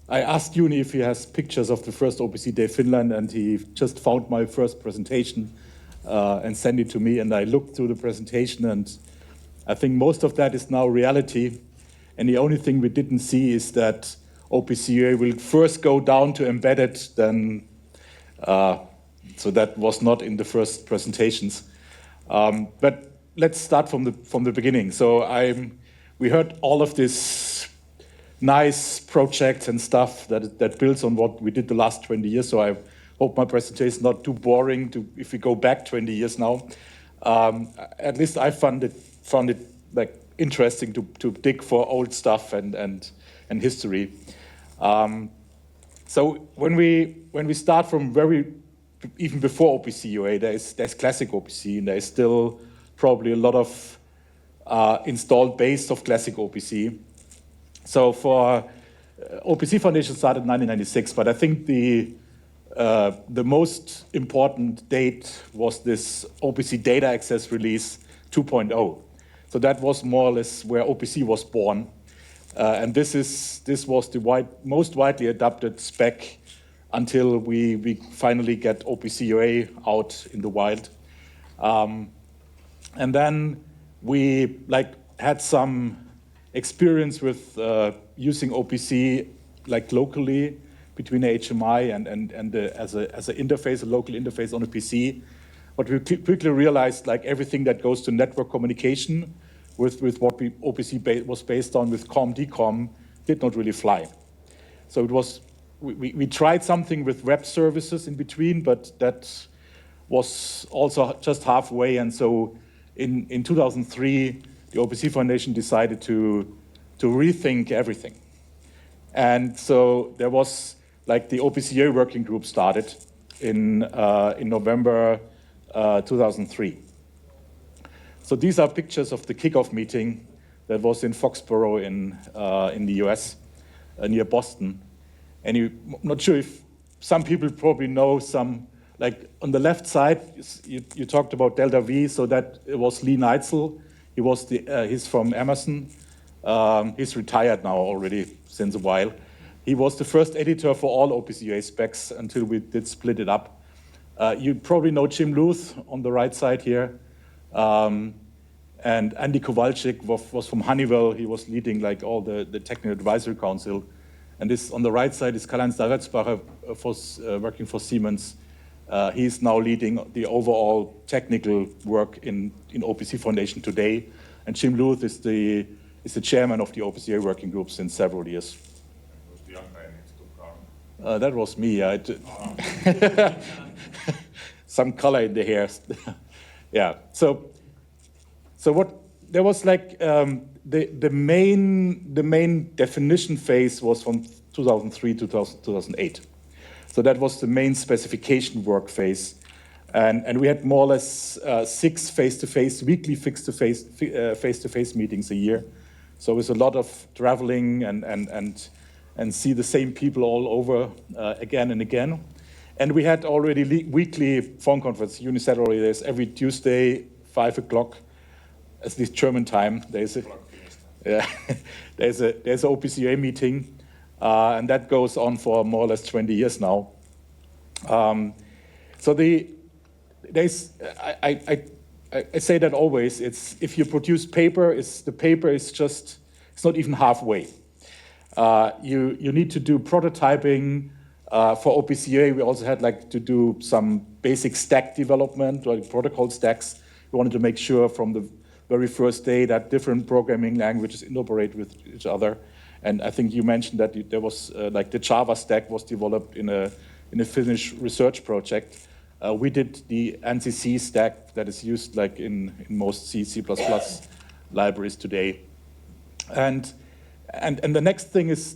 I asked Juni if he has pictures of the first OPC Day Finland, and he just found my first presentation and sent it to me, and I looked through the presentation, and I think most of that is now reality, and the only thing we didn't see is that OPC UA will first go down to embedded, then, so that was not in the first presentations. But let's start from the beginning. So we heard all of this nice projects and stuff that builds on what we did the last 20 years. So I hope my presentation is not too boring if we go back 20 years now. At least I found it like interesting to dig for old stuff and history. So when we start from even before OPC UA, there's classic OPC, and there's still probably a lot of installed base of classic OPC. So for OPC Foundation started in 1996, but I think the most important date was this OPC Data Access Release 2.0. So that was more or less where OPC was born. And this was the most widely adopted spec until we finally get OPC UA out in the wild. And then we had some experience with using OPC locally between the HMI and as an interface, a local interface on a PC. But we quickly realized everything that goes to network communication with what OPC was based on with COM-DCOM did not really fly. So it was we tried something with web services in between, but that was also just halfway. And so in 2003, the OPC Foundation decided to rethink everything. And so there was the OPC UA working group started in November 2003. So these are pictures of the kickoff meeting that was in Foxborough in the US, near Boston. And I'm not sure if some people probably know some, on the left side, you talked about Delta V, so that it was Lee Neitzel. He's from Amazon. He's retired now already since a while. He was the first editor for all OPC UA specs until we did split it up. You probably know Jim Luth on the right side here. And Andy Kowalczyk was from Honeywell. He was leading all the technical advisory council. And this on the right side is Karl-Heinz Daretzbacher working for Siemens. He's now leading the overall technical work in OPC Foundation today. And Jim Luth is the chairman of the OPC UA working group since several years. Was the young guy next to Karl? That was me. Some color in the hair. Yeah. So what there was the main definition phase was from 2003 to 2008. So that was the main specification work phase, and we had more or less 6 face-to-face weekly face-to-face meetings a year. So it was a lot of traveling and see the same people all over again and again. And we had already weekly phone conference. Juni said already there's every Tuesday 5 o'clock. As this German time, there's a OPC UA meeting, and that goes on for more or less 20 years now. So I say that always. It's if you produce paper, the paper is it's not even halfway. You need to do prototyping. For OPC UA, we also had to do some basic stack development, protocol stacks. We wanted to make sure from the very first day that different programming languages interoperate with each other. And I think you mentioned that there was the Java stack was developed in a Finnish research project. We did the NCC stack that is used in most C++ libraries today. And the next thing is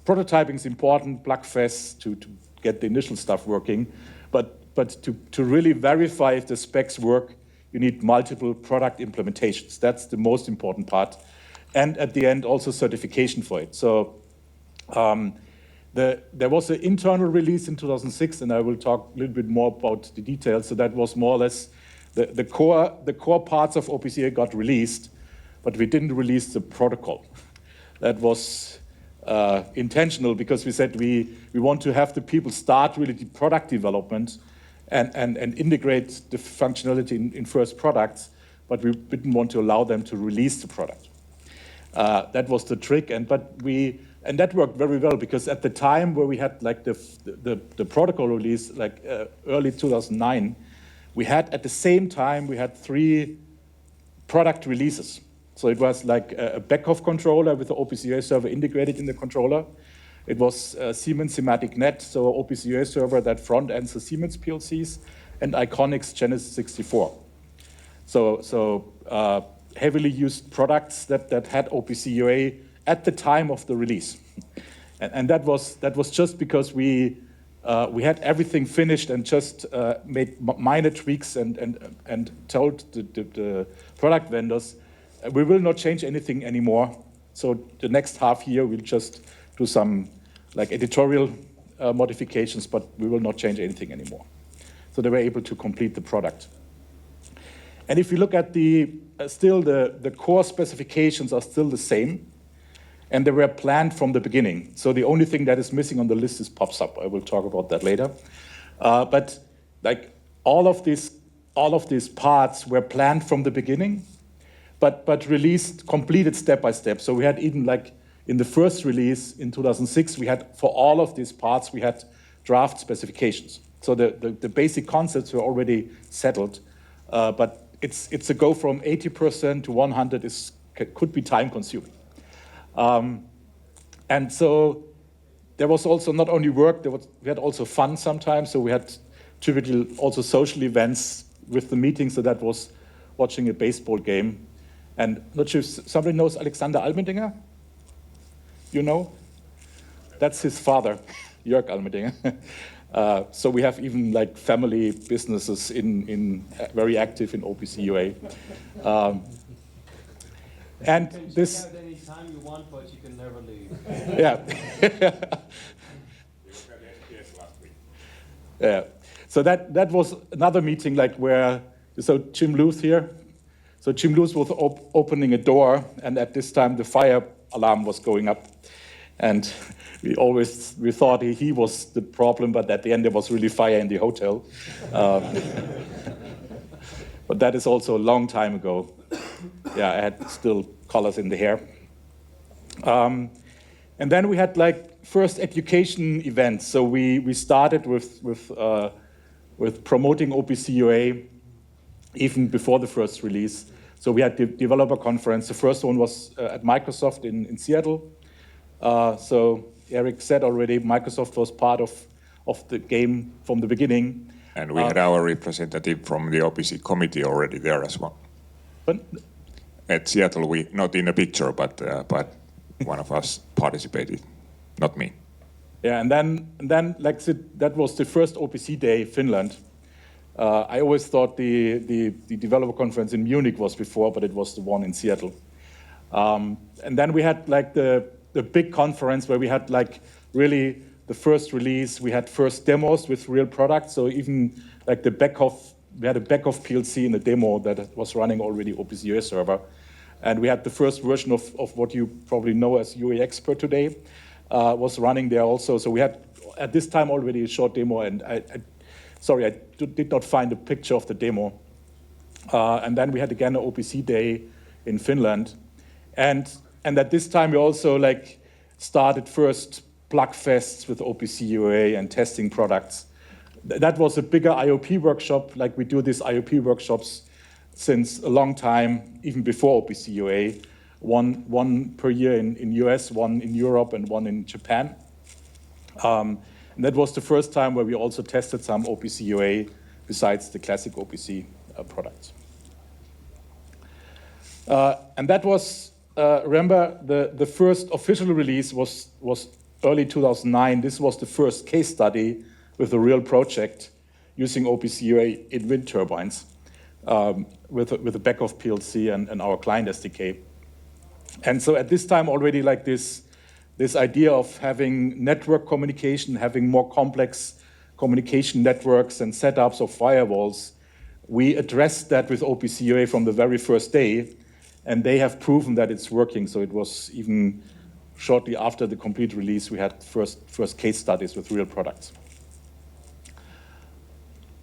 prototyping is important, Plugfest to get the initial stuff working, but to really verify if the specs work, you need multiple product implementations. That's the most important part. And at the end, also certification for it. So there was an internal release in 2006, and I will talk a little bit more about the details. So that was more or less the core parts of OPC UA got released, but we didn't release the protocol. That was intentional, because we said we want to have the people start really the product development and integrate the functionality in first products, but we didn't want to allow them to release the product. That was the trick, and that worked very well, because at the time where we had like the protocol release, like early 2009, we had at the same time we had 3 product releases. So it was like a back-off controller with the OPC UA server integrated in the controller. It was Siemens Semantic Net, so OPC UA server that front-ends the Siemens PLCs, and Iconic's Genesis 64. So heavily used products that had OPC UA at the time of the release. And that was just because we had everything finished and just made minor tweaks and told the product vendors, we will not change anything anymore. So the next half year we'll just do some like editorial modifications, but we will not change anything anymore. So they were able to complete the product. And if you look at still the core specifications are still the same, and they were planned from the beginning. So the only thing that is missing on the list is pops up. I will talk about that later. But like all of these parts were planned from the beginning, but released, completed step by step. So we had even like in the first release in 2006, we had for all of these parts, we had draft specifications. So the basic concepts were already settled, but it's a go from 80% to 100 could be time consuming. And so there was also not only work, we had also fun sometimes. So we had typically also social events with the meetings. So that was watching a baseball game. And not sure if somebody knows Alexander Almendinger? You know? That's his father, Jörg Almendinger. So we have even like family businesses in very active in OPC UA. And you this. can any time you want, but you can never leave. Yeah. Yeah. So that was another meeting, like where Jim Luth here. So Jim Luth was opening a door, and at this time the fire alarm was going up, and we thought he was the problem, but at the end there was really fire in the hotel. But that is also a long time ago. Yeah, I had still colors in the hair. And then we had like first education events. So we started with promoting OPC UA even before the first release. So we had the developer conference. The first one was at Microsoft in Seattle. So Eric said already, Microsoft was part of the game from the beginning. And we had our representative from the OPC committee already there as well. But at Seattle, we not in a picture, but one of us participated, not me. yeah, and then like that was the first OPC Day Finland. I always thought the developer conference in Munich was before, but it was the one in Seattle. And then we had like the big conference where we had like really the first release. We had first demos with real products. So even like we had a back-off PLC in the demo that was running already OPC UA server. And we had the first version of what you probably know as UA Expert today was running there also. So we had at this time already a short demo, and I did not find a picture of the demo. And then we had again an OPC Day in Finland. And at this time we also like started first plug fests with OPC UA and testing products. That was a bigger IOP workshop. Like we do these IOP workshops since a long time, even before OPC UA. One per year in US, one in Europe, and one in Japan. And that was the first time where we also tested some OPC UA besides the classic OPC products. And that was, remember, the first official release was early 2009. This was the first case study with a real project using OPC UA in wind turbines with a back-off PLC and our client SDK. And so at this time already like this idea of having network communication, having more complex communication networks and setups of firewalls, we addressed that with OPC UA from the very first day, and they have proven that it's working. So it was even shortly after the complete release, we had first case studies with real products.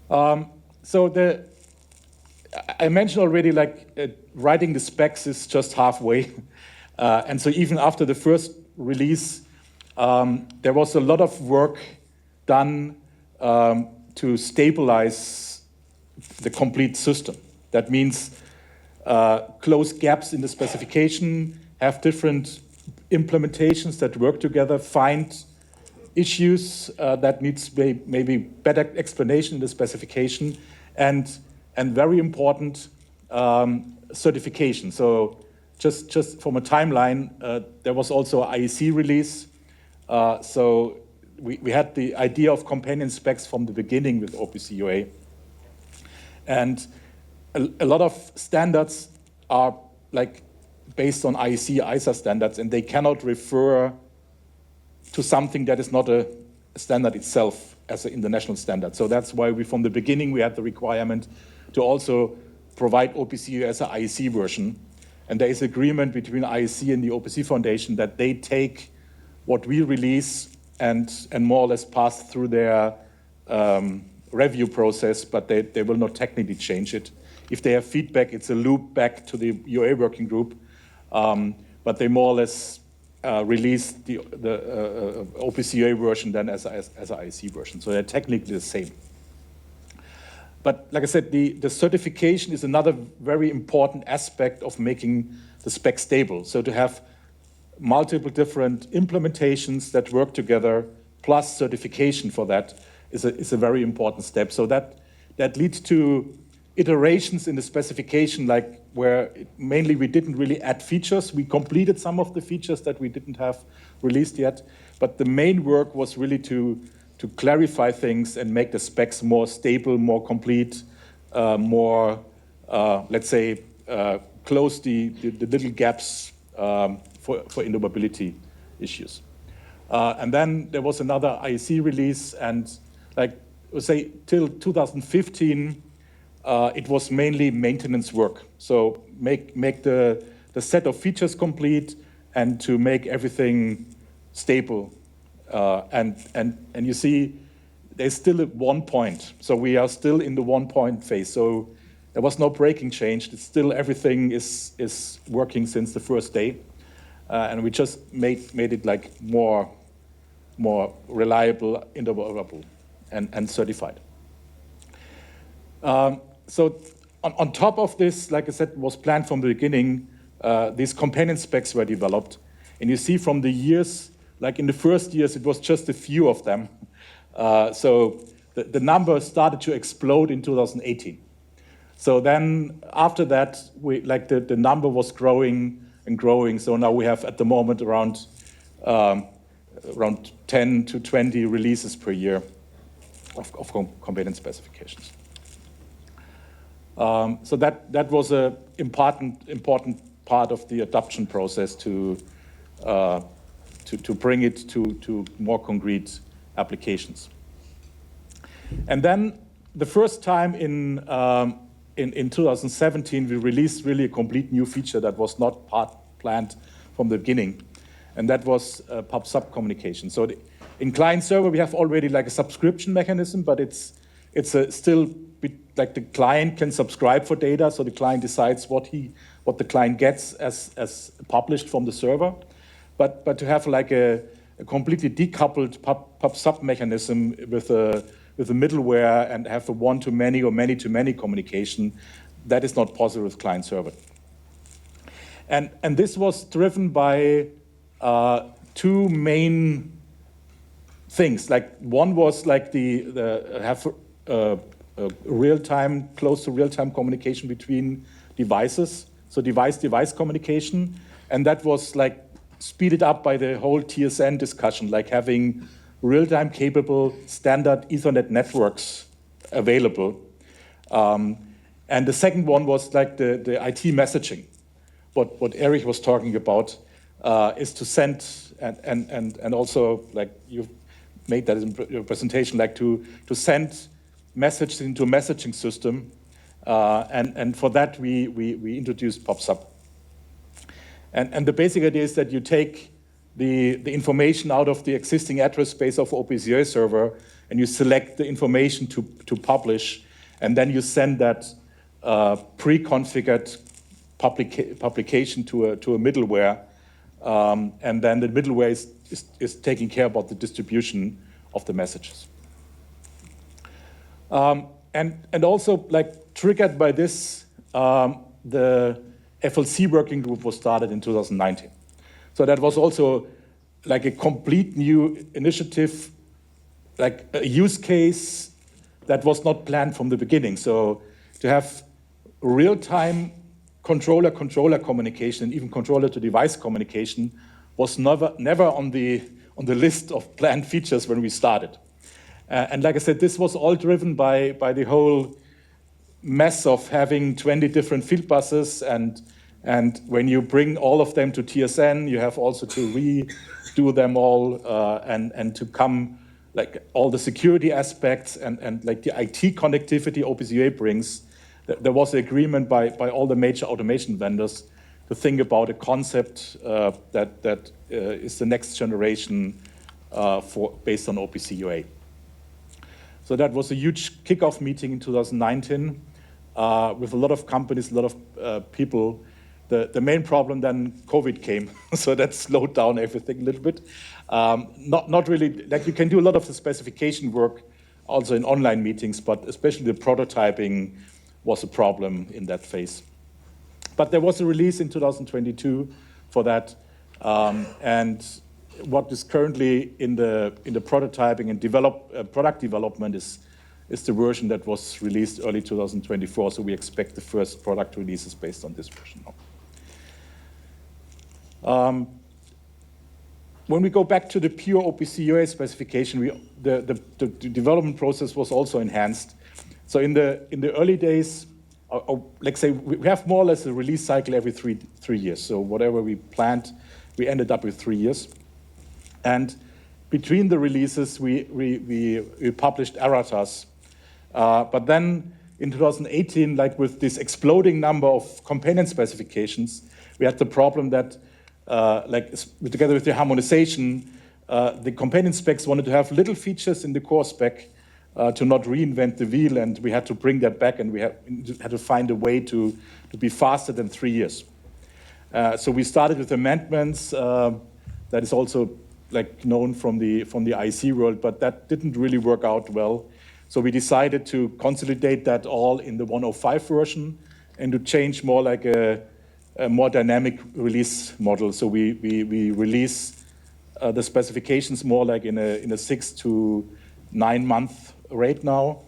So I mentioned already, writing the specs is just halfway. And so even after the first release, there was a lot of work done to stabilize the complete system. That means close gaps in the specification, have different implementations that work together, find issues that needs maybe better explanation in the specification, and very important, certification. So just from a timeline, there was also an IEC release. So we had the idea of companion specs from the beginning with OPC UA. And a lot of standards are based on IEC, ISA standards, and they cannot refer to something that is not a standard itself as an international standard. So that's why from the beginning, we had the requirement to also provide OPC UA as an IEC version. And there is agreement between IEC and the OPC Foundation that they take what we release and more or less pass through their review process, but they will not technically change it. If they have feedback, it's a loop back to the UA working group, but they more or less release the OPC UA version then as an IEC version. So they're technically the same. But like I said, the certification is another very important aspect of making the spec stable. So to have multiple different implementations that work together, plus certification for that, is a very important step. So that leads to iterations in the specification, where mainly we didn't really add features. We completed some of the features that we didn't have released yet, but the main work was really to clarify things and make the specs more stable, more complete, more, let's say, close the little gaps for interoperability issues. And then there was another IEC release, and say till 2015, it was mainly maintenance work. So make the set of features complete and to make everything stable. And you see, there's still at 1 point. So we are still in the 1 point phase. So there was no breaking change. It's still everything is working since the first day. And we just made it more reliable, interoperable, and certified. So on top of this, like I said, was planned from the beginning, these companion specs were developed. And you see from the years, in the first years, it was just a few of them. So the number started to explode in 2018. So then after that, the number was growing and growing. So now we have at the moment around 10 to 20 releases per year of companion specifications. So that was an important part of the adoption process to bring it to more concrete applications. And then the first time in 2017, we released really a complete new feature that was not planned from the beginning, and that was pub-sub communication. So in client server, we have already a subscription mechanism, but it's still the client can subscribe for data, so the client decides what the client gets as published from the server. But to have a completely decoupled pub-sub mechanism with a middleware and have a one-to-many or many-to-many communication, that is not possible with client server. And this was driven by two main things. One was have real-time, close to real-time communication between devices, so device-device communication, and that was speeded up by the whole TSN discussion, having real-time capable standard Ethernet networks available. And the second one was the IT messaging. What Eric was talking about is to send, and also you made that in your presentation, to send messages into a messaging system. And for that, we introduced pub-sub. And the basic idea is that you take the information out of the existing address space of OPC UA server, and you select the information to publish, and then you send that pre-configured publication to a middleware, and then the middleware is taking care about the distribution of the messages. And also, like, triggered by this, the FLC working group was started in 2019. So that was also like a complete new initiative, like a use case that was not planned from the beginning. So to have real-time controller-controller communication and even controller-to-device communication was never on the list of planned features when we started. And like I said, this was all driven by the whole mess of having 20 different field buses, and when you bring all of them to TSN, you have also to redo them all, and to come, like, all the security aspects and like the IT connectivity OPC UA brings. There was an agreement by all the major automation vendors to think about a concept that is the next generation based on OPC UA. So that was a huge kickoff meeting in 2019 with a lot of companies, a lot of people. The main problem then, COVID came, so that slowed down everything a little bit. Not really, like, you can do a lot of the specification work also in online meetings, but especially the prototyping was a problem in that phase. But there was a release in 2022 for that, and what is currently in the prototyping and product development is the version that was released early 2024. So we expect the first product releases based on this version now. When we go back to the pure OPC UA specification, the development process was also enhanced. So in the early days, let's say we have more or less a release cycle every three years. So whatever we planned, we ended up with 3 years. And between the releases, we published erratas. But then in 2018, like, with this exploding number of component specifications, we had the problem that, together with the harmonization, the component specs wanted to have little features in the core spec to not reinvent the wheel, and we had to bring that back, and we had to find a way to be faster than 3 years. So we started with amendments. That is also, like, known from the IC world, but that didn't really work out well. So we decided to consolidate that all in the 105 version and to change more like a more dynamic release model. So we release the specifications more like in a 6 to 9 month rate now,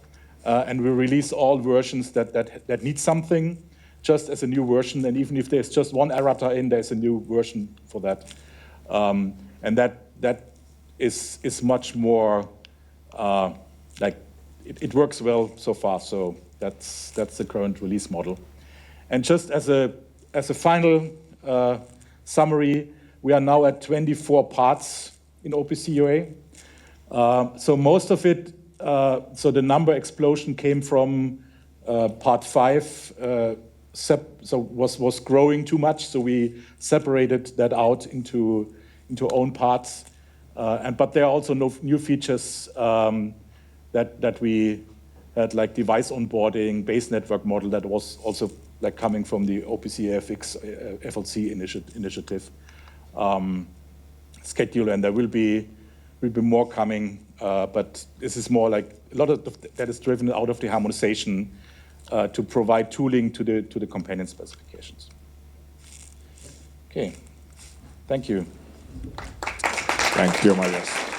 and we release all versions that need something just as a new version. And even if there's just one errata in, there's a new version for that. And that is much more like it works well so far. So that's the current release model. And just as a final summary, we are now at 24 parts in OPC UA. So most of it, so the number explosion came from part 5. So was growing too much, so we separated that out into own parts. But there are also no new features that we had, like device onboarding, base network model that was also like coming from the OPC AFX FLC initiative schedule, and there will be more coming. But this is more like a lot of that is driven out of the harmonization to provide tooling to the component specifications. Okay, thank you. Thank you, Matthias.